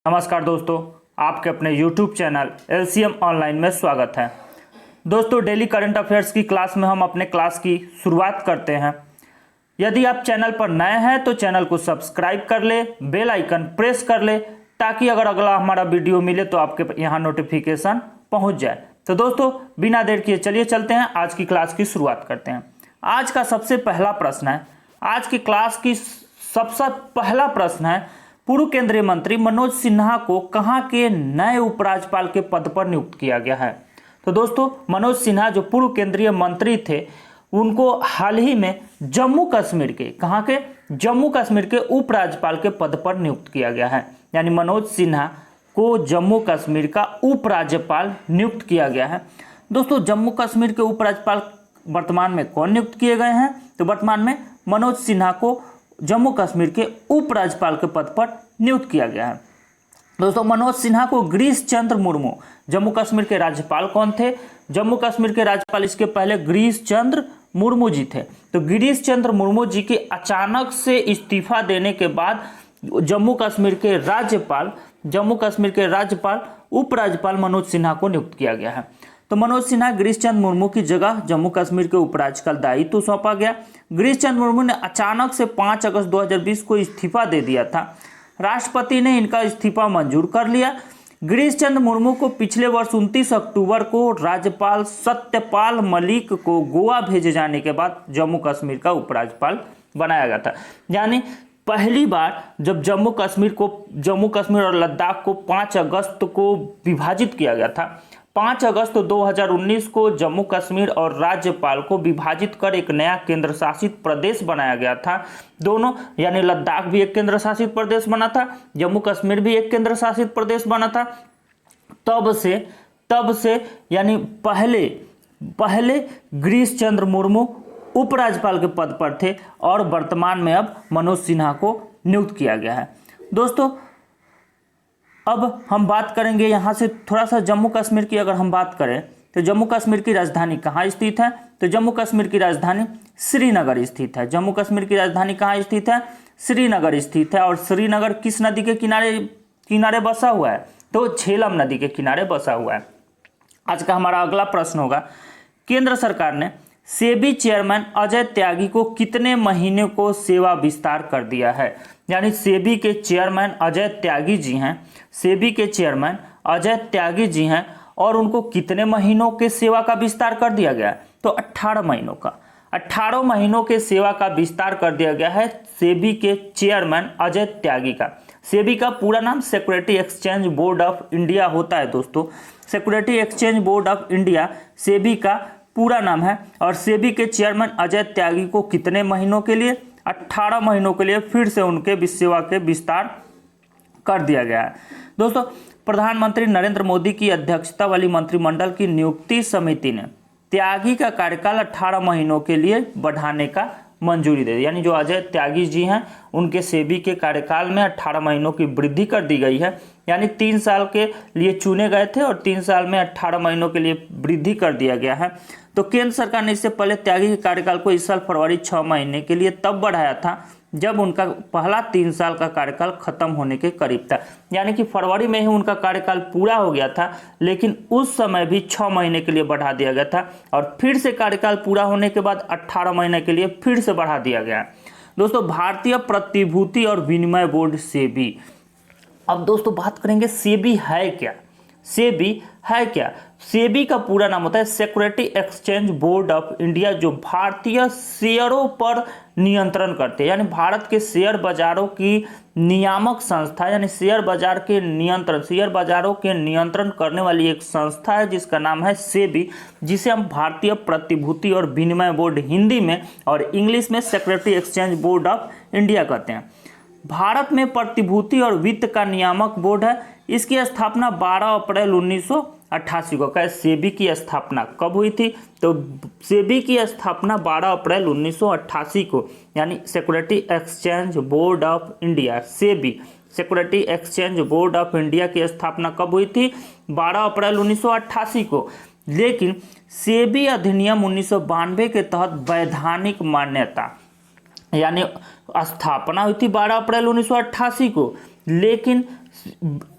नमस्कार दोस्तों, आपके अपने YouTube चैनल LCM ऑनलाइन में स्वागत है। दोस्तों, डेली करंट अफेयर्स की क्लास में हम अपने क्लास की शुरुआत करते हैं। यदि आप चैनल पर नए हैं तो चैनल को सब्सक्राइब कर ले, बेल आइकन प्रेस कर ले, ताकि अगर अगला हमारा वीडियो मिले तो आपके यहाँ नोटिफिकेशन पहुँच जाए। तो दोस्तों, बिना देर किए चलिए चलते हैं, आज की क्लास की शुरुआत करते हैं। आज का सबसे पहला प्रश्न है, आज की क्लास की सबसे पहला प्रश्न है, पूर्व केंद्रीय मंत्री मनोज सिन्हा को कहां के नए उपराज्यपाल के पद पर नियुक्त किया गया है। तो दोस्तों, मनोज सिन्हा जो पूर्व केंद्रीय मंत्री थे, उनको हाल ही में जम्मू कश्मीर के कहां के जम्मू कश्मीर के उपराज्यपाल के पद पर नियुक्त किया गया है। यानी मनोज सिन्हा को जम्मू कश्मीर का उपराज्यपाल नियुक्त किया गया है। दोस्तों, जम्मू कश्मीर के उपराज्यपाल वर्तमान में कौन नियुक्त किए गए हैं? तो वर्तमान में मनोज सिन्हा को जम्मू कश्मीर के उपराज्यपाल के पद पर नियुक्त किया गया है। दोस्तों, मनोज सिन्हा को गिरीश चंद्र मुर्मू, जम्मू कश्मीर के राज्यपाल कौन थे? जम्मू कश्मीर के राज्यपाल इसके पहले गिरीश चंद्र मुर्मू जी थे। तो गिरीश चंद्र मुर्मू जी के अचानक से इस्तीफा देने के बाद जम्मू कश्मीर के राज्यपाल उपराज्यपाल मनोज सिन्हा को नियुक्त किया गया है। तो मनोज सिन्हा गिरीश चंद्र मुर्मू की जगह जम्मू कश्मीर के उपराज्यपाल दायित्व सौंपा गया। गिरीश चंद्र मुर्मू ने अचानक से 5 अगस्त 2020 को इस्तीफा दे दिया था। राष्ट्रपति ने इनका इस्तीफा मंजूर कर लिया। गिरीश चंद्र मुर्मू को पिछले वर्ष 29 अक्टूबर को राज्यपाल सत्यपाल मलिक को गोवा भेजे जाने के बाद जम्मू कश्मीर का उपराज्यपाल बनाया गया था। यानी पहली बार जब जम्मू कश्मीर और लद्दाख को 5 अगस्त को विभाजित किया गया था। 5 अगस्त 2019 को जम्मू कश्मीर और राज्यपाल को विभाजित कर एक नया केंद्र शासित प्रदेश बनाया गया था। दोनों यानी लद्दाख भी एक केंद्र शासित प्रदेश बना था, जम्मू कश्मीर भी एक केंद्र शासित प्रदेश बना था। तब से यानी पहले गिरीश चंद्र मुर्मू उपराज्यपाल के पद पर थे और वर्तमान में अब मनोज सिन्हा को नियुक्त किया गया है। दोस्तों, अब हम बात करेंगे यहाँ से थोड़ा सा जम्मू कश्मीर की। अगर हम बात करें तो जम्मू कश्मीर की राजधानी कहाँ स्थित है? तो जम्मू कश्मीर की राजधानी श्रीनगर स्थित है। जम्मू कश्मीर की राजधानी कहाँ स्थित है? श्रीनगर स्थित है। और श्रीनगर किस नदी के किनारे बसा हुआ है? तो झेलम नदी के किनारे बसा हुआ है। आज का हमारा अगला प्रश्न होगा, केंद्र सरकार ने सेबी चेयरमैन अजय त्यागी को कितने महीने को सेवा विस्तार कर दिया है? यानी सेबी के चेयरमैन अजय त्यागी जी हैं, सेबी के चेयरमैन अजय त्यागी जी हैं, और उनको कितने महीनों के सेवा का विस्तार कर दिया गया है? तो 18 महीनों का। 18 महीनों के सेवा का विस्तार कर दिया गया है सेबी के चेयरमैन अजय त्यागी का। सेबी का पूरा नाम security exchange board of India होता है। दोस्तों, security exchange board of India SEBI का पूरा नाम है। और सेबी के चेयरमैन अजय त्यागी को कितने महीनों के लिए? 18 महीनों के लिए फिर से उनके सेवा के विस्तार कर दिया गया है। दोस्तों, प्रधानमंत्री नरेंद्र मोदी की अध्यक्षता वाली मंत्रिमंडल की नियुक्ति समिति ने त्यागी का कार्यकाल 18 महीनों के लिए बढ़ाने का मंजूरी दे दी। यानी जो अजय त्यागी जी हैं, उनके सेबी के कार्यकाल में 18 महीनों की वृद्धि कर दी गई है। यानी 3 साल के लिए चुने गए थे और 3 साल में 18 महीनों के लिए वृद्धि कर दिया गया है। तो केंद्र सरकार ने इससे पहले त्यागी के कार्यकाल को इस साल फरवरी 6 महीने के लिए तब बढ़ाया था जब उनका पहला 3 साल का कार्यकाल खत्म होने के करीब था। यानी कि फरवरी में ही उनका कार्यकाल पूरा हो गया था, लेकिन उस समय भी 6 महीने के लिए बढ़ा दिया गया था और फिर से कार्यकाल पूरा होने के बाद 18 महीने के लिए फिर से बढ़ा दिया गया। दोस्तों, भारतीय प्रतिभूति और विनिमय बोर्ड सेबी। अब दोस्तों बात करेंगे सेबी है क्या? सेबी है क्या? सेबी का पूरा नाम होता है security exchange board of India, जो भारतीय शेयरों पर नियंत्रण करते हैं। यानी भारत के शेयर बाजारों की नियामक संस्था, यानी शेयर बाजारों के नियंत्रण करने वाली एक संस्था है जिसका नाम है सेबी, जिसे हम भारतीय प्रतिभूति और विनिमय बोर्ड हिंदी में और इंग्लिश में security exchange board of India कहते हैं। भारत में प्रतिभूति और वित्त का नियामक बोर्ड है। इसकी स्थापना 12 अप्रैल 1988 को। क्या सेबी की स्थापना कब हुई थी? तो सेबी की स्थापना 12 अप्रैल 1988 को, यानी security exchange board of India, SEBI security exchange board of India की स्थापना कब हुई थी? 12 अप्रैल 1988 को। लेकिन सेबी अधिनियम 1992 के तहत वैधानिक मान्यता, यानी स्थापना हुई थी 12 अप्रैल 1988 को, लेकिन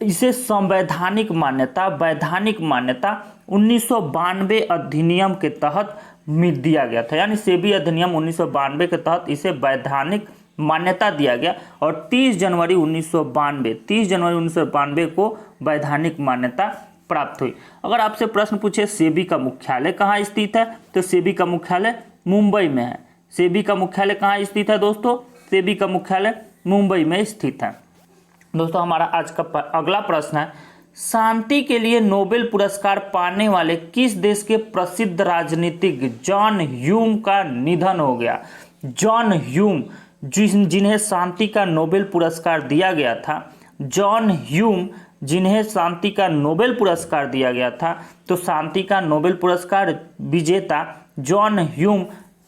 इसे संवैधानिक मान्यता, वैधानिक मान्यता 1992 अधिनियम के तहत दिया गया था। यानी सेबी अधिनियम 1992 के तहत इसे वैधानिक मान्यता दिया गया और 30 जनवरी 1992 को वैधानिक मान्यता प्राप्त हुई। अगर आपसे प्रश्न पूछे सेबी का मुख्यालय कहाँ स्थित है, तो सेबी का मुख्यालय मुंबई में है। सेबी का मुख्यालय कहाँ स्थित है दोस्तों? सेबी का मुख्यालय मुंबई में स्थित है। दोस्तों हमारा आज का अगला प्रश्न है, शांति के लिए नोबेल पुरस्कार पाने वाले किस देश के प्रसिद्ध राजनीतिज्ञ जॉन ह्यूम का निधन हो गया? जॉन ह्यूम, जिन्हें शांति का नोबेल पुरस्कार दिया गया था, जॉन ह्यूम जिन्हें शांति का नोबेल पुरस्कार दिया गया था, तो शांति का नोबेल पुरस्कार विजेता जॉन ह्यूम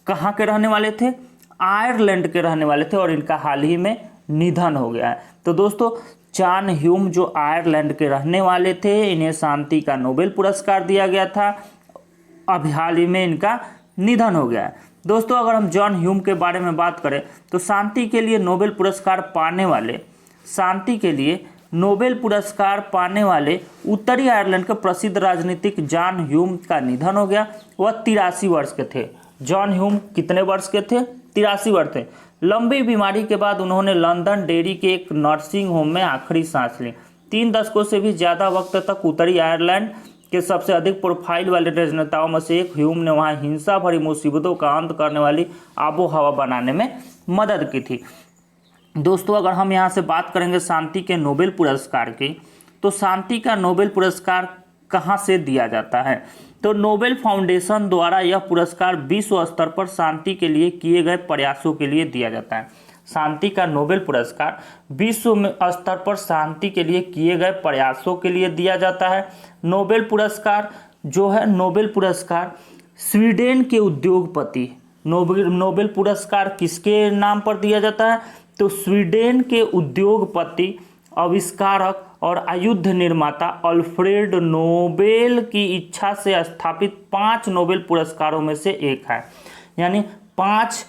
कहाँ के रहने वाले थे? आयरलैंड के रहने वाले थे और इनका हाल ही में निधन हो गया है। तो दोस्तों जॉन ह्यूम जो आयरलैंड के रहने वाले थे, इन्हें शांति का नोबेल पुरस्कार दिया गया था, अभी हाल ही में इनका निधन हो गया है। दोस्तों अगर हम जॉन ह्यूम के बारे में बात करें तो शांति के लिए नोबेल पुरस्कार पाने वाले, शांति के लिए नोबेल पुरस्कार पाने वाले उत्तरी आयरलैंड के प्रसिद्ध राजनीतिक जॉन ह्यूम का निधन हो गया। वह 83 वर्ष के थे। जॉन ह्यूम कितने वर्ष के थे? 83 वर्ष थे। लंबी बीमारी के बाद उन्होंने लंदन डेरी के एक नर्सिंग होम में आखिरी सांस ली। 3 दशकों से भी ज़्यादा वक्त तक उत्तरी आयरलैंड के सबसे अधिक प्रोफाइल वाले राजनेताओं में से एक ह्यूम ने वहाँ हिंसा भरी मुसीबतों का अंत करने वाली आबो हवा बनाने में मदद की थी। दोस्तों अगर हम यहाँ से बात करेंगे शांति के नोबेल पुरस्कार की, तो शांति का नोबेल पुरस्कार कहाँ से दिया जाता है? तो नोबेल फाउंडेशन द्वारा यह पुरस्कार विश्व स्तर पर शांति के लिए किए गए प्रयासों के लिए दिया जाता है। शांति का नोबेल पुरस्कार विश्व में स्तर पर शांति के लिए किए गए प्रयासों के लिए दिया जाता है। नोबेल पुरस्कार जो है, नोबेल पुरस्कार स्वीडन के उद्योगपति, नोबेल पुरस्कार किसके नाम पर दिया जाता है? तो स्वीडन के उद्योगपति, आविष्कारक और आयुध निर्माता अल्फ्रेड नोबेल की इच्छा से स्थापित 5 नोबेल पुरस्कारों में से एक है। यानी 5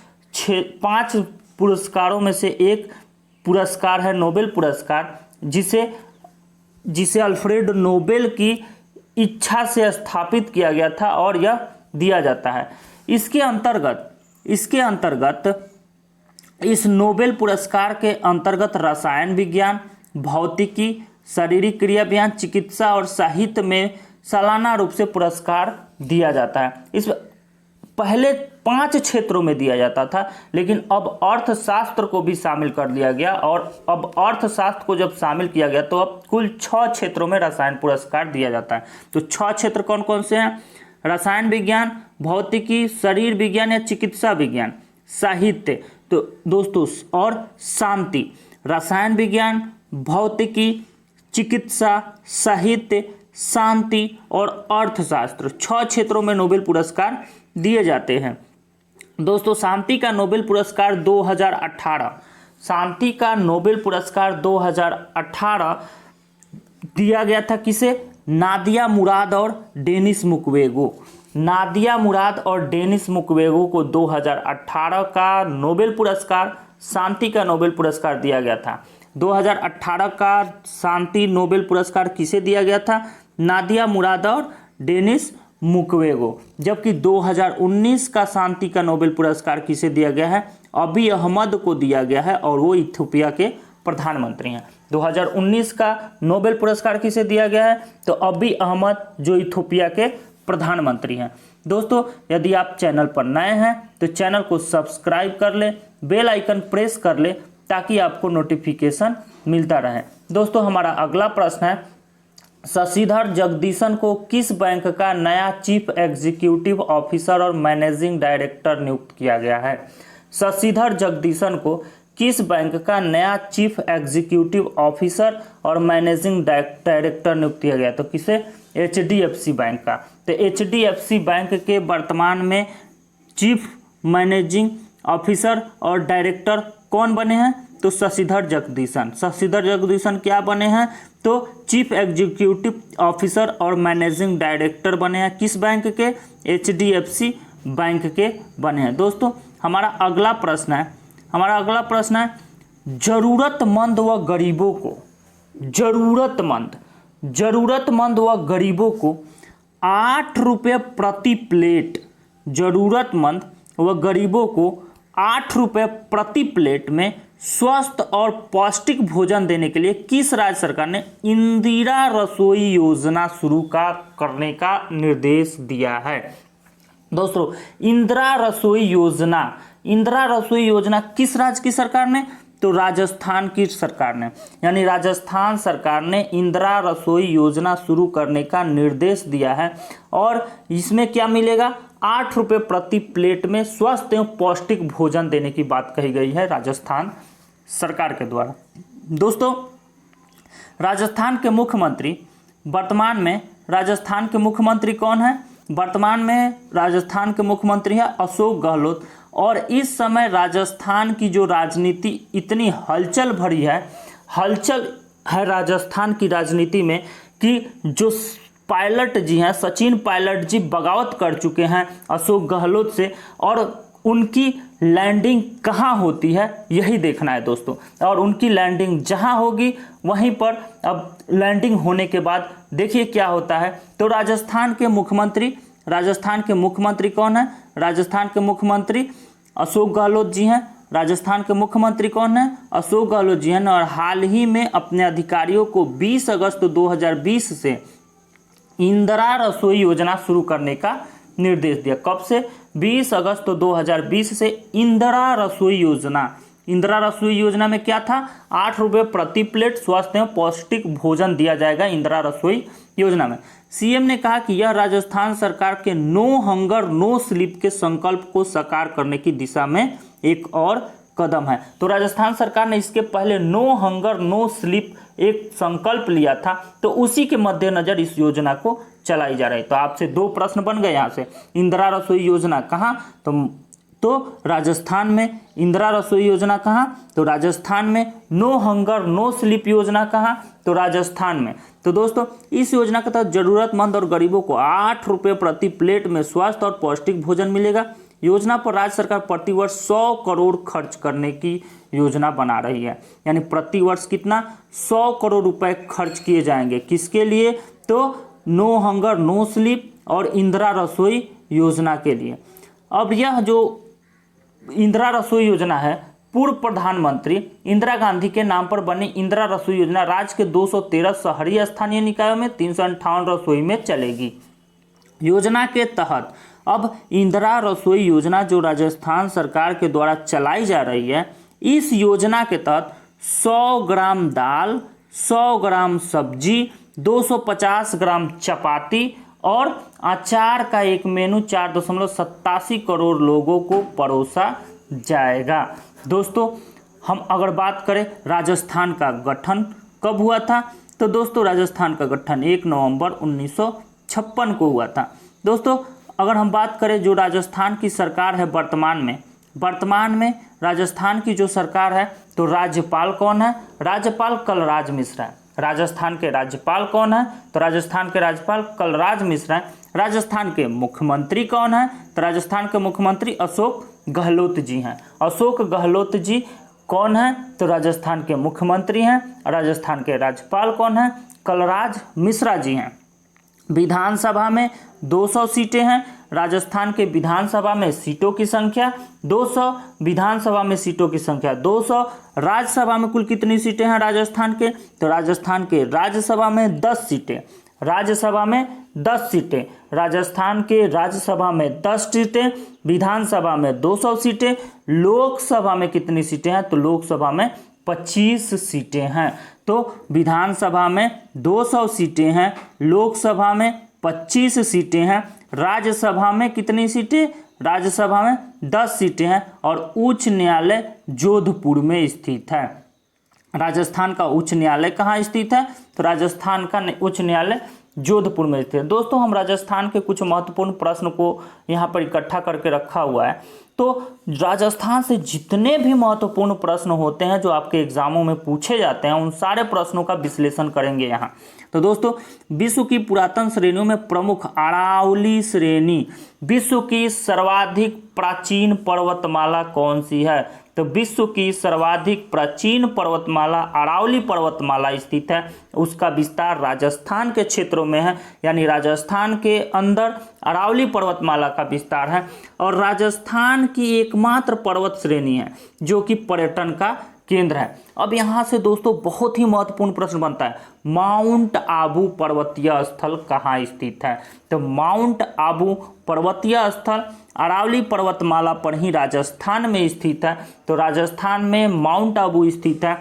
पुरस्कारों में से एक पुरस्कार है नोबेल पुरस्कार, जिसे अल्फ्रेड नोबेल की इच्छा से स्थापित किया गया था और यह दिया जाता है। इसके अंतर्गत इस नोबेल पुरस्कार के अंतर्गत रसायन विज्ञान, भौतिकी, शारीरिक क्रिया विज्ञान, चिकित्सा और साहित्य में सालाना रूप से पुरस्कार दिया जाता है। इस पहले 5 क्षेत्रों में दिया जाता था, लेकिन अब अर्थशास्त्र को भी शामिल कर लिया गया और अब अर्थशास्त्र को जब शामिल किया गया तो अब कुल 6 क्षेत्रों में रसायन पुरस्कार दिया जाता है। तो 6 क्षेत्र कौन कौन से हैं? रसायन विज्ञान, भौतिकी, शरीर विज्ञान या चिकित्सा विज्ञान, साहित्य, तो दोस्तों और शांति। रसायन विज्ञान, भौतिकी, चिकित्सा, साहित्य, शांति और अर्थशास्त्र, 6 क्षेत्रों में नोबेल पुरस्कार दिए जाते हैं। दोस्तों शांति का नोबेल पुरस्कार 2018, शांति का नोबेल पुरस्कार 2018 दिया गया था किसे? नादिया मुराद और डेनिस मुक्वेगो। नादिया मुराद और डेनिस मुक्वेगो को 2018 का नोबेल पुरस्कार, शांति का नोबेल पुरस्कार दिया गया था। 2018 का शांति नोबेल पुरस्कार किसे दिया गया था? नादिया मुराद और डेनिस मुक्वेगो। जबकि 2019 का शांति का नोबेल पुरस्कार किसे दिया गया है? अबी अहमद को दिया गया है और वो इथियोपिया के प्रधानमंत्री हैं। 2019 का नोबेल पुरस्कार किसे दिया गया है? तो अबी अहमद जो इथियोपिया के प्रधानमंत्री हैं। दोस्तों यदि आप चैनल पर नए हैं तो चैनल को सब्सक्राइब कर ले, बेल आइकन प्रेस कर ले ताकि आपको नोटिफिकेशन मिलता रहे। दोस्तों हमारा अगला प्रश्न है, शशिधर जगदीशन को किस बैंक का नया चीफ एग्जीक्यूटिव ऑफिसर और मैनेजिंग डायरेक्टर नियुक्त किया गया है? शशिधर जगदीशन को किस बैंक का नया चीफ एग्जीक्यूटिव ऑफिसर और मैनेजिंग डायरेक्टर नियुक्त किया गया? तो किसे? HDFC बैंक का। तो HDFC बैंक के वर्तमान में चीफ मैनेजिंग ऑफिसर और डायरेक्टर कौन बने हैं? तो शशिधर जगदीशन। शशिधर जगदीशन क्या बने हैं? तो चीफ एग्जीक्यूटिव ऑफिसर और मैनेजिंग डायरेक्टर बने हैं। किस बैंक के? HDFC बैंक के बने हैं। दोस्तों हमारा अगला प्रश्न है, जरूरतमंद व गरीबों को जरूरतमंद व गरीबों को 8 रुपये प्रति प्लेट, जरूरतमंद व गरीबों को 8 रुपये प्रति प्लेट में स्वस्थ और पौष्टिक भोजन देने के लिए किस राज्य सरकार ने इंदिरा रसोई योजना शुरू करने का निर्देश दिया है? दोस्तों, इंदिरा रसोई योजना किस राज्य की सरकार ने? तो राजस्थान की सरकार ने, यानी राजस्थान सरकार ने इंदिरा रसोई योजना शुरू करने का निर्देश दिया है। और इसमें क्या मिलेगा? 8 रुपये प्रति प्लेट में स्वस्थ एवं पौष्टिक भोजन देने की बात कही गई है राजस्थान सरकार के द्वारा। दोस्तों, राजस्थान के मुख्यमंत्री कौन है? वर्तमान में राजस्थान के मुख्यमंत्री है अशोक गहलोत। और इस समय राजस्थान की जो राजनीति इतनी हलचल भरी है, राजस्थान की राजनीति में कि जो पायलट जी हैं, सचिन पायलट जी बगावत कर चुके हैं अशोक गहलोत से, और उनकी लैंडिंग कहाँ होती है यही देखना है दोस्तों। और उनकी लैंडिंग जहाँ होगी वहीं पर अब लैंडिंग होने के बाद देखिए क्या होता है। तो राजस्थान के मुख्यमंत्री कौन है? राजस्थान के मुख्यमंत्री अशोक गहलोत जी हैं। राजस्थान के मुख्यमंत्री कौन है? अशोक गहलोत जी हैं। और हाल ही में अपने अधिकारियों को 20 अगस्त 2020 से इंदिरा रसोई योजना शुरू करने का निर्देश दिया। कब से? 20 अगस्त 2020 से इंदिरा रसोई योजना में क्या था? 8 रुपये प्रति प्लेट स्वस्थ एवं पौष्टिक भोजन दिया जाएगा इंदिरा रसोई योजना में। सीएम ने कहा कि यह राजस्थान सरकार के नो हंगर नो स्लीप के संकल्प को साकार करने की दिशा में एक और कदम है। तो राजस्थान सरकार ने इसके पहले नो हंगर नो स्लीप एक संकल्प लिया था, तो उसी के मद्देनजर इस योजना को चलाई जा रही है। तो आपसे 2 प्रश्न बन गए यहाँ से। इंदिरा रसोई योजना कहाँ? तो राजस्थान में। इंदिरा रसोई योजना कहाँ? तो राजस्थान में। नो हंगर नो स्लीप योजना कहाँ? तो राजस्थान में। तो दोस्तों, इस योजना के तहत जरूरतमंद और गरीबों को 8 रुपये प्रति प्लेट में स्वस्थ और पौष्टिक भोजन मिलेगा। योजना पर राज्य सरकार प्रतिवर्ष 100 करोड़ खर्च करने की योजना बना रही है। यानी प्रतिवर्ष कितना? 100 करोड़ रुपए खर्च किए जाएंगे। किसके लिए? तो नो हंगर नो स्लीप और इंदिरा रसोई योजना के लिए। अब यह जो इंदिरा रसोई योजना है, पूर्व प्रधानमंत्री इंदिरा गांधी के नाम पर बनी इंदिरा रसोई योजना राज्य के 213 शहरी स्थानीय निकायों में 358 रसोई में चलेगी। योजना के तहत अब इंदिरा रसोई योजना जो राजस्थान सरकार के द्वारा चलाई जा रही है, इस योजना के तहत 100 ग्राम दाल, 100 ग्राम सब्जी, 250 ग्राम चपाती और अचार का एक मेनू 4.87 करोड़ लोगों को परोसा जाएगा। दोस्तों, हम अगर बात करें राजस्थान का गठन कब हुआ था, तो दोस्तों राजस्थान का गठन 1 नवंबर 1956 को हुआ था। दोस्तों, अगर हम बात करें जो राजस्थान की सरकार है वर्तमान में राजस्थान की जो सरकार है, तो राज्यपाल कौन है? राज्यपाल कलराज मिश्रा है। राजस्थान के राज्यपाल कौन है? तो राजस्थान के राज्यपाल कलराज मिश्रा है। राजस्थान के मुख्यमंत्री कौन है? तो राजस्थान के मुख्यमंत्री अशोक गहलोत जी हैं। अशोक गहलोत जी कौन है? तो राजस्थान के मुख्यमंत्री हैं। राजस्थान के राज्यपाल कौन है? कलराज मिश्रा जी हैं। विधानसभा में 200 सीटें हैं। राजस्थान के विधानसभा में सीटों की संख्या 200, विधानसभा में सीटों की संख्या 200। राज्यसभा में कुल कितनी सीटें हैं राजस्थान के? तो राजस्थान के राज्यसभा में 10 सीटें। राज्यसभा में 10 सीटें, राजस्थान के राज्यसभा में 10 सीटें, विधानसभा में 200 सीटें। लोकसभा में कितनी सीटें हैं? तो लोकसभा में 25 सीटें हैं। तो विधानसभा में 200 सीटें हैं, लोकसभा में 25 सीटें हैं, राज्यसभा में कितनी सीटें? राज्यसभा में 10 सीटें हैं। और उच्च न्यायालय जोधपुर में स्थित है। राजस्थान का उच्च न्यायालय कहाँ स्थित है? तो राजस्थान का उच्च न्यायालय जोधपुर में स्थित है। दोस्तों, हम राजस्थान के कुछ महत्वपूर्ण प्रश्न को यहाँ पर इकट्ठा करके रखा हुआ है। तो राजस्थान से जितने भी महत्वपूर्ण प्रश्न होते हैं जो आपके एग्जामों में पूछे जाते हैं उन सारे प्रश्नों का विश्लेषण करेंगे यहाँ। तो दोस्तों, विश्व की पुरातन श्रेणियों में प्रमुख अरावली श्रेणी, विश्व की सर्वाधिक प्राचीन पर्वतमाला कौन सी है? तो विश्व की सर्वाधिक प्राचीन पर्वतमाला अरावली पर्वतमाला स्थित है। उसका विस्तार राजस्थान के क्षेत्रों में है, यानी राजस्थान के अंदर अरावली पर्वतमाला का विस्तार है। और राजस्थान की एकमात्र पर्वत श्रेणी है जो कि पर्यटन का केंद्र है। अब यहाँ से दोस्तों बहुत ही महत्वपूर्ण प्रश्न बनता है, माउंट आबू पर्वतीय स्थल कहाँ स्थित है? तो माउंट आबू पर्वतीय स्थल अरावली पर्वतमाला पर ही राजस्थान में स्थित है। तो राजस्थान में माउंट आबू स्थित है।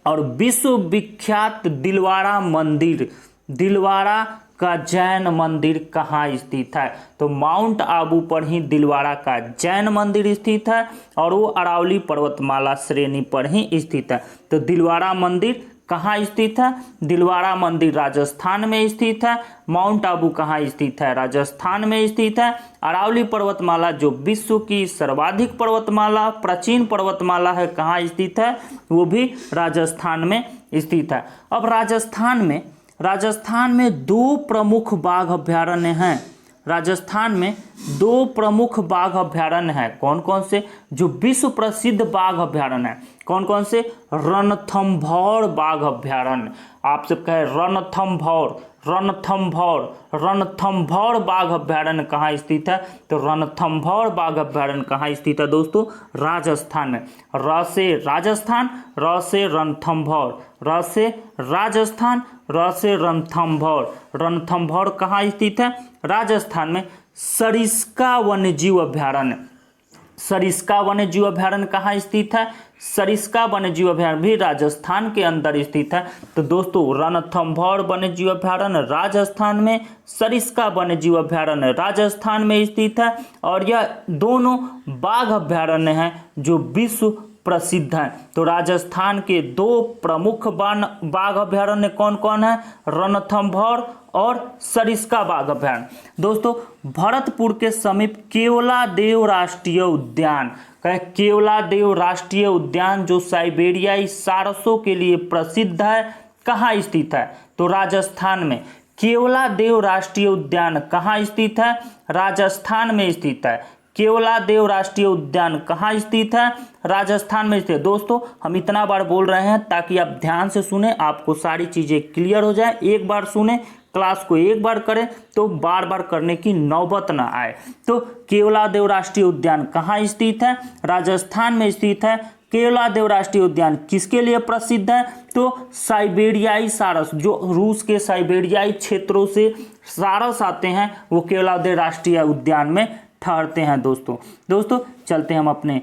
और विश्व विख्यात दिलवाड़ा मंदिर, दिलवाड़ा का जैन मंदिर कहाँ स्थित है? तो माउंट आबू पर ही दिलवाड़ा का जैन मंदिर स्थित है और वो अरावली पर्वतमाला श्रेणी पर ही स्थित है। तो दिलवाड़ा मंदिर कहाँ स्थित है? दिलवाड़ा मंदिर राजस्थान में स्थित है। माउंट आबू कहाँ स्थित है? राजस्थान में स्थित है। अरावली पर्वतमाला जो विश्व की सर्वाधिक पर्वतमाला प्राचीन पर्वतमाला है कहाँ स्थित है? वो भी राजस्थान में स्थित है। अब राजस्थान में दो प्रमुख बाघ अभयारण्य हैं। राजस्थान में दो प्रमुख बाघ अभयारण्य हैं। कौन कौन से? जो विश्व प्रसिद्ध बाघ अभयारण्य है। कौन कौन से? रणथंभौर बाघ अभयारण्य, आपसे कहे रणथंभौर बाघ अभयारण्य कहाँ स्थित है? तो रणथंभौर बाघ अभयारण्य कहाँ स्थित है दोस्तों? राजस्थान में। र से राजस्थान, र से रणथंभौर, र से राजस्थान, र से रणथंभौर। रणथंभौर कहाँ स्थित है? राजस्थान में। सरिस्का वन्यजीव अभयारण्य, सरिस्का वन्यजीव अभयारण्य कहाँ स्थित है? सरिस्का वन्यजीव अभयारण्य भी राजस्थान के अंदर स्थित है। तो दोस्तों, रणथंभौर वन्यजीव अभयारण्य राजस्थान में, सरिस्का वन्यजीव अभयारण्य राजस्थान में स्थित है। और यह दोनों बाघ अभयारण्य हैं जो विश्व प्रसिद्ध हैं। तो राजस्थान के दो प्रमुख बाघ अभयारण्य कौन कौन है? रणथंभौर और सरिस्का बाघ अभयारण्य। दोस्तों, भरतपुर के समीप केवलादेव राष्ट्रीय उद्यान, केवलादेव राष्ट्रीय उद्यान जो साइबेरियाई सारसों के लिए प्रसिद्ध है, कहाँ स्थित है? तो राजस्थान में। केवलादेव राष्ट्रीय उद्यान कहाँ स्थित है? राजस्थान में स्थित है। केवलादेव राष्ट्रीय उद्यान कहाँ स्थित है? राजस्थान में स्थित है। दोस्तों, हम इतना बार बोल रहे हैं ताकि आप ध्यान से सुने, आपको सारी चीजें क्लियर हो जाए। एक बार सुने, क्लास को एक बार करें तो बार बार करने की नौबत ना आए। तो केवलादेव राष्ट्रीय उद्यान कहाँ स्थित है? राजस्थान में स्थित है। केवलादेव राष्ट्रीय उद्यान किसके लिए प्रसिद्ध है? तो साइबेरियाई सारस, जो रूस के साइबेरियाई क्षेत्रों से सारस आते हैं वो केवलादेव राष्ट्रीय उद्यान में ठहरते हैं। दोस्तों चलते हैं हम अपने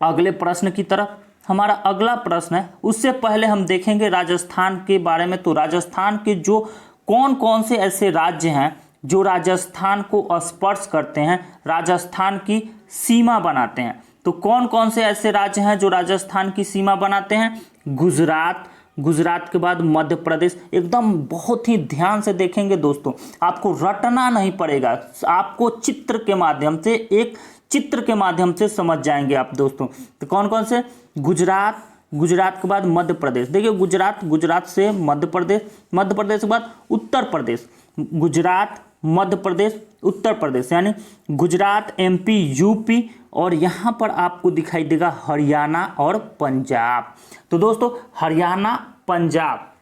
अगले प्रश्न की तरफ। हमारा अगला प्रश्न है, उससे पहले हम देखेंगे राजस्थान के बारे में। तो राजस्थान के जो कौन कौन से ऐसे राज्य हैं जो राजस्थान को स्पर्श करते हैं, राजस्थान की सीमा बनाते हैं। तो कौन कौन से ऐसे राज्य हैं जो राजस्थान की सीमा बनाते हैं? गुजरात, गुजरात के बाद मध्य प्रदेश। एकदम बहुत ही ध्यान से देखेंगे दोस्तों, आपको रटना नहीं पड़ेगा, आपको चित्र के माध्यम से, एक चित्र के माध्यम से समझ जाएंगे आप दोस्तों। तो कौन कौन से? गुजरात, गुजरात के बाद मध्य प्रदेश। देखिए, गुजरात, गुजरात से मध्य प्रदेश, मध्य प्रदेश के बाद उत्तर प्रदेश, गुजरात, मध्य प्रदेश, उत्तर प्रदेश, यानी गुजरात, एमपी, यूपी, और यहाँ पर आपको दिखाई देगा हरियाणा और पंजाब। तो दोस्तों, हरियाणा, पंजाब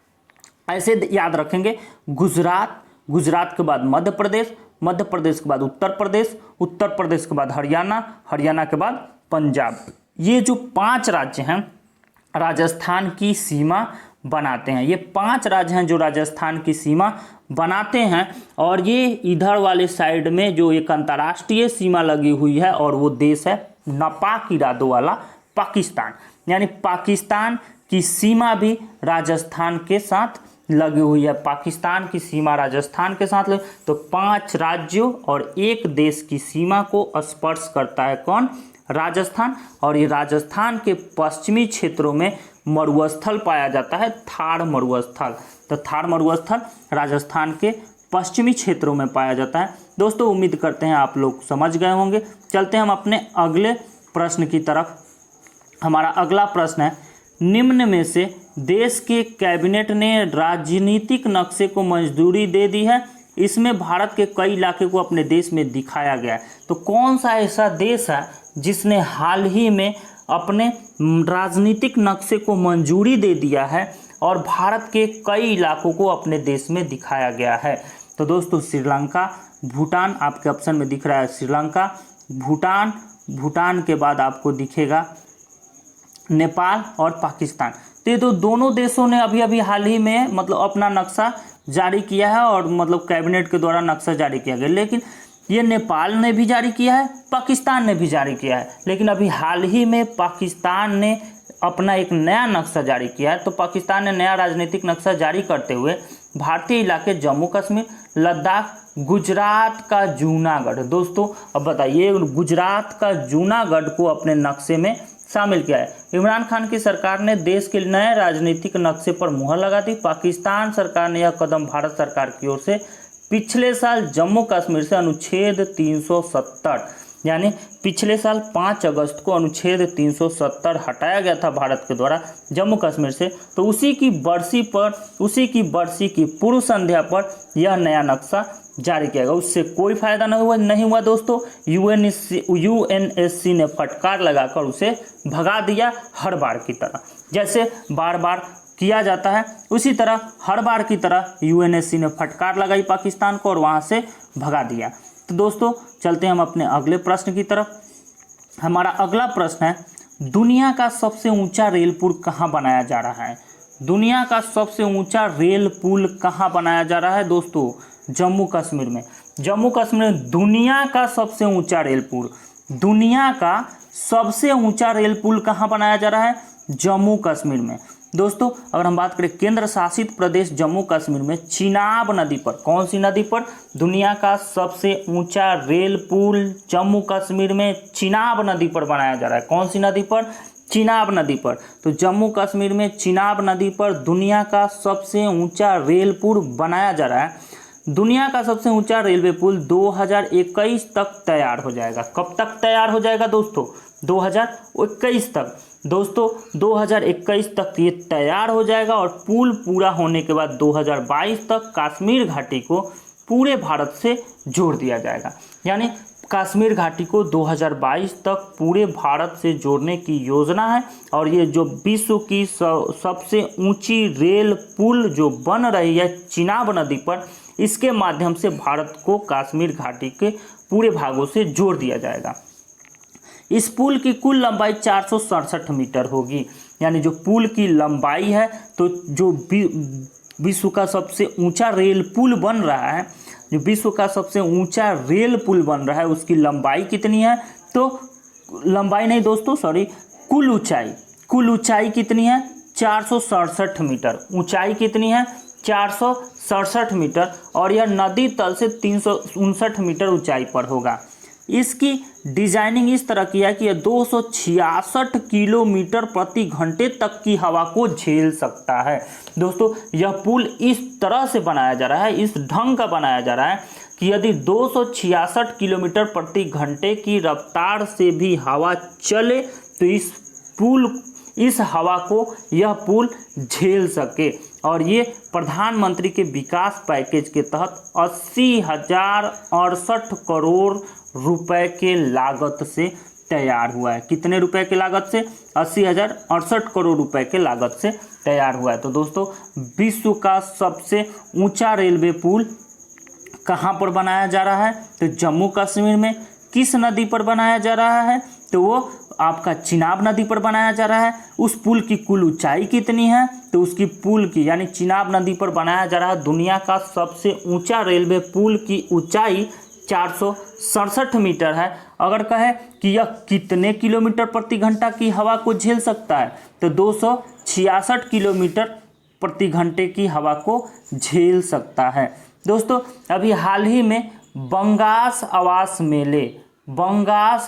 ऐसे याद रखेंगे। गुजरात, गुजरात के बाद मध्य प्रदेश, मध्य प्रदेश के बाद उत्तर प्रदेश, उत्तर प्रदेश के बाद हरियाणा, हरियाणा के बाद पंजाब। ये जो 5 राज्य हैं राजस्थान की सीमा बनाते हैं। ये 5 राज्य हैं जो राजस्थान की सीमा बनाते हैं। और ये इधर वाले साइड में जो एक अंतर्राष्ट्रीय सीमा लगी हुई है और वो देश है नापाक इरादों वाला पाकिस्तान, यानी पाकिस्तान की सीमा भी राजस्थान के साथ लगी हुई है। पाकिस्तान की सीमा राजस्थान के साथ लगी। तो 5 राज्यों और एक देश की सीमा को स्पर्श करता है कौन? राजस्थान। और ये राजस्थान के पश्चिमी क्षेत्रों में मरुस्थल पाया जाता है, थार मरुस्थल। तो थार मरुस्थल राजस्थान के पश्चिमी क्षेत्रों में पाया जाता है। दोस्तों उम्मीद करते हैं आप लोग समझ गए होंगे। चलते हैं हम अपने अगले प्रश्न की तरफ। हमारा अगला प्रश्न है, निम्न में से देश के कैबिनेट ने राजनीतिक नक्शे को मंजूरी दे दी है, इसमें भारत के कई इलाके को अपने देश में दिखाया गया है। तो कौन सा ऐसा देश है जिसने हाल ही में अपने राजनीतिक नक्शे को मंजूरी दे दिया है और भारत के कई इलाकों को अपने देश में दिखाया गया है? तो दोस्तों श्रीलंका, भूटान आपके ऑप्शन में दिख रहा है, श्रीलंका, भूटान, भूटान के बाद आपको दिखेगा नेपाल और पाकिस्तान। तो ये तो दोनों देशों ने अभी अभी हाल ही में मतलब अपना नक्शा जारी किया है और मतलब कैबिनेट के द्वारा नक्शा जारी किया गया। लेकिन ये नेपाल ने भी जारी किया है, पाकिस्तान ने भी जारी किया है, लेकिन अभी हाल ही में पाकिस्तान ने अपना एक नया नक्शा जारी किया है। तो पाकिस्तान ने नया राजनीतिक नक्शा जारी करते हुए भारतीय इलाके जम्मू कश्मीर, लद्दाख, गुजरात का जूनागढ़, दोस्तों अब बताइए गुजरात का जूनागढ़ को अपने नक्शे में शामिल किया है। इमरान खान की सरकार ने देश के नए राजनीतिक नक्शे पर मुहर लगा दी। पाकिस्तान सरकार ने यह कदम भारत सरकार की ओर से पिछले साल जम्मू कश्मीर से अनुच्छेद 370 यानी पिछले साल 5 अगस्त को अनुच्छेद 370 हटाया गया था भारत के द्वारा जम्मू कश्मीर से। तो उसी की बरसी की पूर्व संध्या पर यह नया नक्शा जारी किया गया। उससे कोई फायदा नहीं हुआ दोस्तों। यूएनएससी ने फटकार लगाकर उसे भगा दिया, हर बार की तरह जैसे बार बार किया जाता है उसी तरह हर बार की तरह यूएनएससी ने फटकार लगाई पाकिस्तान को और वहां से भगा दिया। तो दोस्तों चलते हैं हम अपने अगले प्रश्न की तरफ। हमारा अगला प्रश्न है, दुनिया का सबसे ऊंचा रेल पुल कहाँ बनाया जा रहा है? दुनिया का सबसे ऊंचा रेल पुल कहाँ बनाया जा रहा है? दोस्तों जम्मू कश्मीर में। जम्मू कश्मीर में दुनिया का सबसे ऊंचा रेल पुल, दुनिया का सबसे ऊंचा रेल पुल कहाँ बनाया जा रहा है? जम्मू कश्मीर में। दोस्तों अगर हम बात करें केंद्र शासित प्रदेश जम्मू कश्मीर में चिनाब नदी पर, कौन सी नदी पर दुनिया का सबसे ऊंचा रेल पुल जम्मू कश्मीर में चिनाब नदी पर बनाया जा रहा है? कौन सी नदी पर? चिनाब नदी पर। तो जम्मू कश्मीर में चिनाब नदी पर दुनिया का सबसे ऊंचा रेल पुल बनाया जा रहा है। दुनिया का सबसे ऊंचा रेलवे पुल 2021 तक तैयार हो जाएगा। कब तक तैयार हो जाएगा दोस्तों? 2021 तक। दोस्तों 2021 तक ये तैयार हो जाएगा और पुल पूरा होने के बाद 2022 तक कश्मीर घाटी को पूरे भारत से जोड़ दिया जाएगा। यानी कश्मीर घाटी को 2022 तक पूरे भारत से जोड़ने की योजना है। और ये जो विश्व की सबसे ऊंची रेल पुल जो बन रही है चिनाब नदी पर, इसके माध्यम से भारत को कश्मीर घाटी के पूरे भागों से जोड़ दिया जाएगा। इस पुल की कुल लंबाई 467 मीटर होगी। यानी जो पुल की लंबाई है, तो जो विश्व का सबसे ऊंचा रेल पुल बन रहा है, जो विश्व का सबसे ऊंचा रेल पुल बन रहा है, उसकी लंबाई कितनी है? तो लंबाई नहीं दोस्तों, सॉरी, कुल ऊंचाई कितनी है? 467 मीटर। ऊंचाई कितनी है? 467 मीटर। और यह नदी तल से 359 मीटर ऊंचाई पर होगा। इसकी डिजाइनिंग इस तरह की है कि यह 266 किलोमीटर प्रति घंटे तक की हवा को झेल सकता है। दोस्तों यह पुल इस तरह से बनाया जा रहा है, इस ढंग का बनाया जा रहा है कि यदि 266 किलोमीटर प्रति घंटे की रफ्तार से भी हवा चले तो इस हवा को यह पुल झेल सके। और ये प्रधानमंत्री के विकास पैकेज के तहत 80,068 करोड़ रुपए के लागत से तैयार हुआ है। कितने रुपए के लागत से? 80,068 करोड़ रुपए के लागत से तैयार हुआ है। तो दोस्तों विश्व का सबसे ऊंचा रेलवे पुल कहाँ पर बनाया जा रहा है? तो जम्मू कश्मीर में। किस नदी पर बनाया जा रहा है? तो वो आपका चिनाब नदी पर बनाया जा रहा है। उस पुल की कुल ऊंचाई कितनी है? तो उसकी पुल की यानी चिनाब नदी पर बनाया जा रहा है दुनिया का सबसे ऊंचा रेलवे पुल की ऊंचाई 467 मीटर है। अगर कहे कि यह कितने किलोमीटर प्रति घंटा की हवा को झेल सकता है, तो 266 किलोमीटर प्रति घंटे की हवा को झेल सकता है। दोस्तों अभी हाल ही में बंगास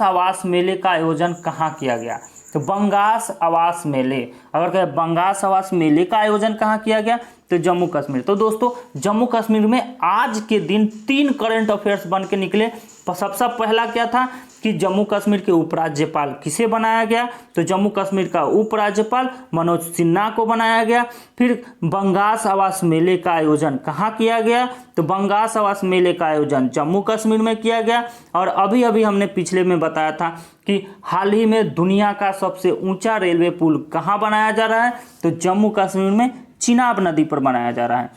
आवास मेले का आयोजन कहाँ किया गया? तो बंगास आवास मेले अगर कहें बंगाल सवास मेले का आयोजन कहाँ किया गया, तो जम्मू कश्मीर। तो दोस्तों जम्मू कश्मीर में आज के दिन 3 करंट अफेयर्स बन के निकले। सबसे पहला क्या था कि जम्मू कश्मीर के उपराज्यपाल किसे बनाया गया, तो जम्मू कश्मीर का उपराज्यपाल मनोज सिन्हा को बनाया गया। फिर बंगाल आवास मेले का आयोजन कहाँ किया गया, तो बंगाल आवास मेले का आयोजन जम्मू कश्मीर में किया गया। और अभी अभी हमने पिछले में बताया था कि हाल ही में दुनिया का सबसे ऊंचा रेलवे पुल कहाँ बनाया जा रहा है, तो जम्मू कश्मीर में चिनाब नदी पर बनाया जा रहा है।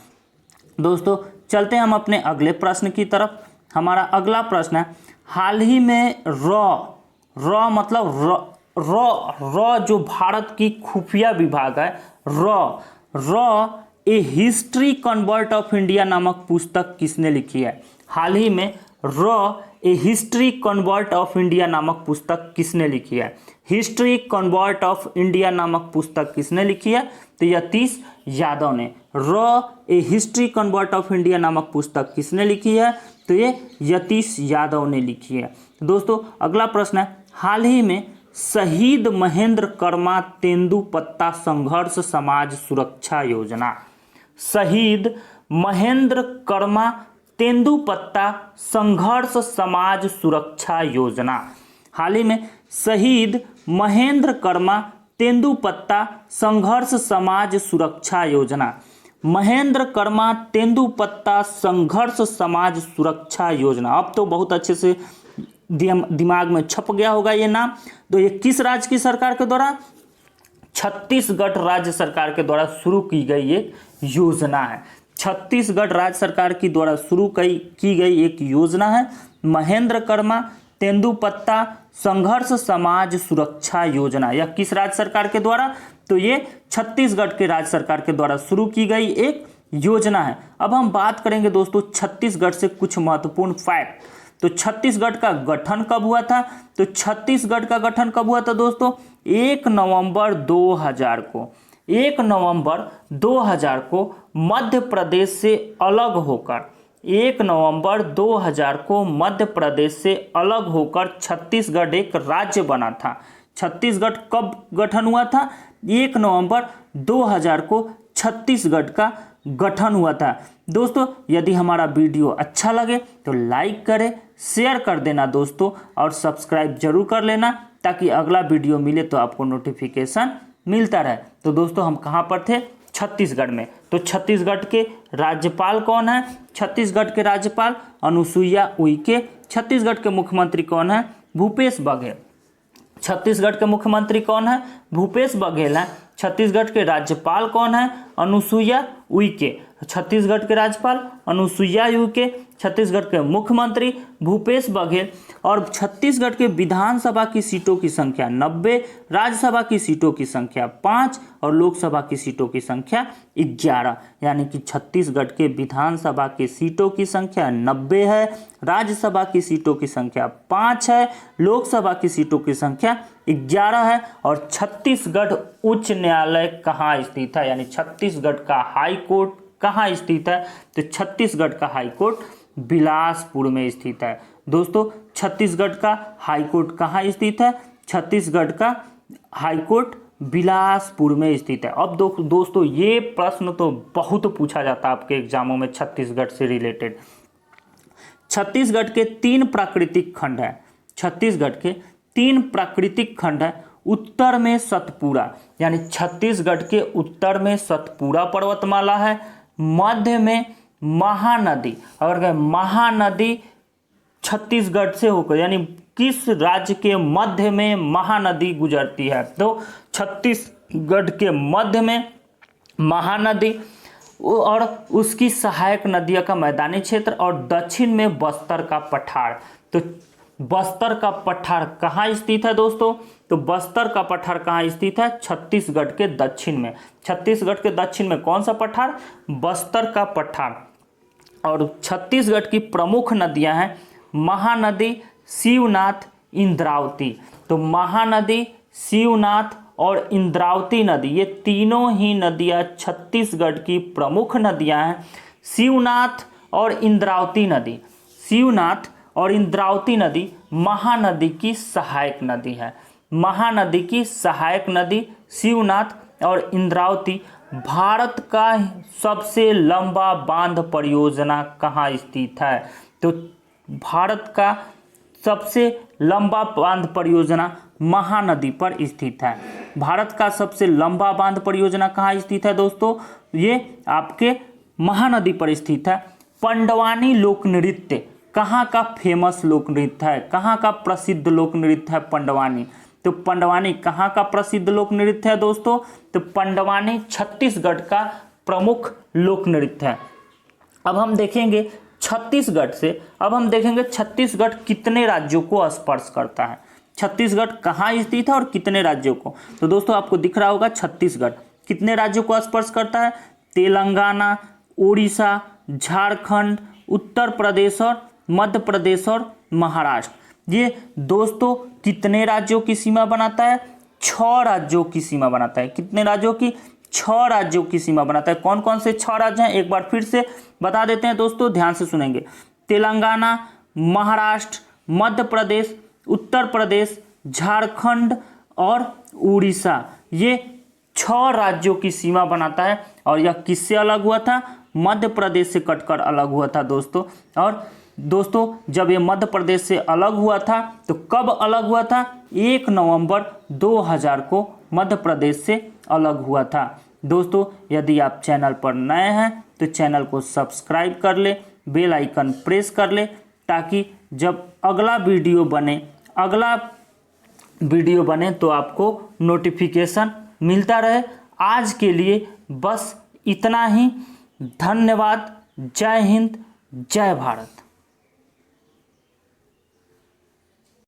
दोस्तों चलते हैं हम अपने अगले प्रश्न की तरफ। हमारा अगला प्रश्न है, हाल ही में रॉ मतलब रॉ जो भारत की खुफिया विभाग है, raw A history convert of India नामक पुस्तक किसने लिखी है। हाल ही में raw A history convert of India नामक पुस्तक किसने लिखी है। हिस्ट्री कन्वर्ट ऑफ इंडिया नामक पुस्तक किसने लिखी है, तो यतीश यादव ने। Raw A history convert of India नामक पुस्तक किसने लिखी है, तो ये यतीश यादव ने लिखी है। दोस्तों अगला प्रश्न है, हाल ही में शहीद महेंद्र कर्मा तेंदुपत्ता संघर्ष समाज सुरक्षा योजना, शहीद महेंद्र कर्मा तेंदुपत्ता संघर्ष समाज सुरक्षा योजना, हाल ही में शहीद महेंद्र कर्मा तेंदुपत्ता संघर्ष समाज सुरक्षा योजना, महेंद्र कर्मा तेंदुपत्ता संघर्ष समाज सुरक्षा योजना। अब तो बहुत अच्छे से दिमाग में छप गया होगा ये नाम। तो ये किस राज्य की सरकार के द्वारा, छत्तीसगढ़ राज्य सरकार के द्वारा शुरू की गई एक योजना है। छत्तीसगढ़ राज्य सरकार की द्वारा शुरू की गई एक योजना है महेंद्र कर्मा तेंदुपत्ता संघर्ष समाज सुरक्षा योजना। यह किस राज्य सरकार के द्वारा, तो ये छत्तीसगढ़ के राज्य सरकार के द्वारा शुरू की गई एक योजना है। अब हम बात करेंगे दोस्तों छत्तीसगढ़ से कुछ महत्वपूर्ण फैक्ट। तो छत्तीसगढ़ का गठन कब हुआ था, तो छत्तीसगढ़ का गठन कब हुआ था दोस्तों, 1 नवंबर 2000 को। 1 नवंबर 2000 को मध्य प्रदेश से अलग होकर, 1 नवंबर 2000 को मध्य प्रदेश से अलग होकर छत्तीसगढ़ एक राज्य बना था। छत्तीसगढ़ कब गठन हुआ था, 1 नवंबर 2000 को छत्तीसगढ़ का गठन हुआ था। दोस्तों यदि हमारा वीडियो अच्छा लगे तो लाइक करें, शेयर कर देना दोस्तों, और सब्सक्राइब जरूर कर लेना ताकि अगला वीडियो मिले तो आपको नोटिफिकेशन मिलता रहे। तो दोस्तों हम कहाँ पर थे, छत्तीसगढ़ में। तो छत्तीसगढ़ के राज्यपाल कौन है, छत्तीसगढ़ के राज्यपाल अनुसुईया उइके। छत्तीसगढ़ के मुख्यमंत्री कौन है, भूपेश बघेल। छत्तीसगढ़ के मुख्यमंत्री कौन है, भूपेश बघेल है। छत्तीसगढ़ के राज्यपाल कौन है, अनुसुईया उइके। छत्तीसगढ़ के राज्यपाल अनुसुईया उइके, छत्तीसगढ़ के मुख्यमंत्री भूपेश बघेल। और छत्तीसगढ़ के विधानसभा की सीटों की संख्या 90, राज्यसभा की सीटों की संख्या 5 और लोकसभा की सीटों की संख्या 11। यानी कि छत्तीसगढ़ के विधानसभा की सीटों की संख्या 90 है, राज्यसभा की सीटों की संख्या 5 है, लोकसभा की सीटों की संख्या 11 है। और छत्तीसगढ़ उच्च न्यायालय कहाँ स्थित है, यानी छत्तीसगढ़ का हाई कोर्ट कहाँ स्थित है, तो छत्तीसगढ़ का हाई कोर्ट बिलासपुर में स्थित है। दोस्तों छत्तीसगढ़ का हाई कोर्ट कहाँ स्थित है, छत्तीसगढ़ का हाई कोर्ट बिलासपुर में स्थित है। अब दोस्तों ये प्रश्न तो बहुत पूछा जाता है आपके एग्जामों में छत्तीसगढ़ से रिलेटेड। छत्तीसगढ़ के 3 प्राकृतिक खंड है, छत्तीसगढ़ के 3 प्राकृतिक खंड है। उत्तर में सतपुरा, यानी छत्तीसगढ़ के उत्तर में सतपुरा पर्वतमाला है, मध्य में महानदी। अगर महानदी छत्तीसगढ़ से होकर, यानी किस राज्य के मध्य में महानदी गुजरती है, तो छत्तीसगढ़ के मध्य में महानदी और उसकी सहायक नदियों का मैदानी क्षेत्र, और दक्षिण में बस्तर का पठार। तो बस्तर का पठार कहाँ स्थित है दोस्तों, तो बस्तर का पठार कहाँ स्थित है, छत्तीसगढ़ के दक्षिण में। छत्तीसगढ़ के दक्षिण में कौन सा पठार, बस्तर का पठार। और छत्तीसगढ़ की प्रमुख नदियां हैं महानदी, शिवनाथ, इंद्रावती। तो महानदी, शिवनाथ और इंद्रावती नदी, ये तीनों ही नदियां छत्तीसगढ़ की प्रमुख नदियां हैं। शिवनाथ और इंद्रावती नदी, शिवनाथ और इंद्रावती नदी महानदी की सहायक नदी है। महानदी की सहायक नदी शिवनाथ और इंद्रावती भारत का सबसे लंबा बांध परियोजना कहाँ स्थित है? तो भारत का सबसे लंबा बांध परियोजना महानदी पर स्थित है। भारत का सबसे लंबा बांध परियोजना कहाँ स्थित है दोस्तों? ये आपके महानदी पर स्थित है। पंडवानी लोक नृत्य कहाँ का फेमस लोक नृत्य है? कहाँ का प्रसिद्ध लोक नृत्य है पंडवानी? तो पंडवानी कहाँ का प्रसिद्ध लोक नृत्य है दोस्तों? तो पंडवानी छत्तीसगढ़ का प्रमुख लोक नृत्य है। अब हम देखेंगे छत्तीसगढ़ कितने राज्यों को स्पर्श करता है। छत्तीसगढ़ कहाँ स्थित है और कितने राज्यों को? तो दोस्तों आपको दिख रहा होगा छत्तीसगढ़ कितने राज्यों को स्पर्श करता है? तेलंगाना, उड़ीसा, झारखंड, उत्तर प्रदेश और मध्य प्रदेश और महाराष्ट्र। ये दोस्तों कितने राज्यों की सीमा बनाता है? 6 राज्यों की सीमा बनाता है। कितने राज्यों की? 6 राज्यों की सीमा बनाता है। कौन कौन से 6 राज्य हैं एक बार फिर से बता देते हैं दोस्तों, ध्यान से सुनेंगे। तेलंगाना, महाराष्ट्र, मध्य प्रदेश, उत्तर प्रदेश, झारखंड और उड़ीसा। ये 6 राज्यों की सीमा बनाता है। और यह किससे अलग हुआ था? मध्य प्रदेश से कटकर अलग हुआ था दोस्तों। और दोस्तों जब ये मध्य प्रदेश से अलग हुआ था तो कब अलग हुआ था? 1 नवंबर 2000 को मध्य प्रदेश से अलग हुआ था। दोस्तों यदि आप चैनल पर नए हैं तो चैनल को सब्सक्राइब कर ले, बेल आइकन प्रेस कर ले, ताकि जब अगला वीडियो बने तो आपको नोटिफिकेशन मिलता रहे। आज के लिए बस इतना ही। धन्यवाद। जय हिंद, जय भारत।